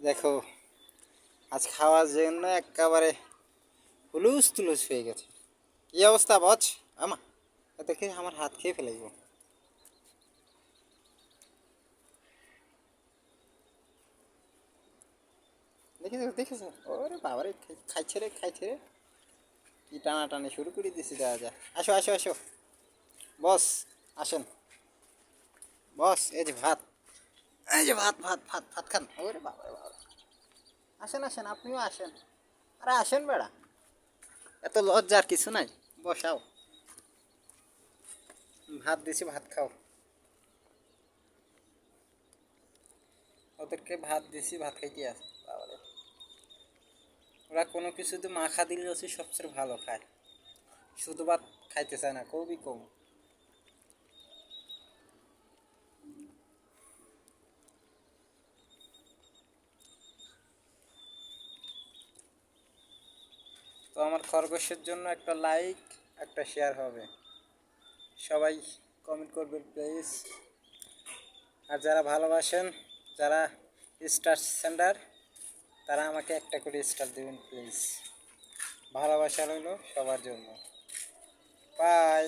দেখো, আজ খাওয়ার জন্য একেবারে হুলুস তুলুস হয়ে গেছে। কি অবস্থা বচ? আমা দেখে আমার হাত খেয়ে ফেলাইব। দেখেছো দেখেছো? ওরে বাবারে, খাইছে রে খাইছে রে। কি টানা টানি শুরু করে দিছি। যা যা, আসো আসো আসো বস, আসেন বস। এই যে ভাত, এই যে ভাত ভাত ভাত ভাত খান। ওরে বাবা বাবা, আসেন আসেন, আপনিও আসেন। আরে আসেন বেড়া, এত লজ্জার কিছু নাই। বসাও, ভাত দিছি, ভাত খাও। ওদেরকে ভাত দিছি, ভাত খাইতে আছে বাবারে। ওরা কোনো কিছুতে মাখা দিলে হচ্ছে সবচেয়ে ভালো খায়, শুধু ভাত খাইতে চায় না, খুবই কম। তো আমার খরগোশের জন্য একটা লাইক, একটা শেয়ার হবে। সবাই কমেন্ট করবেন প্লিজ। আর যারা ভালোবাসেন, যারা স্টার সেন্ডার, তারা আমাকে একটা করে স্টার দেবেন প্লিজ। ভালোবাসা রইল সবার জন্য। বাই।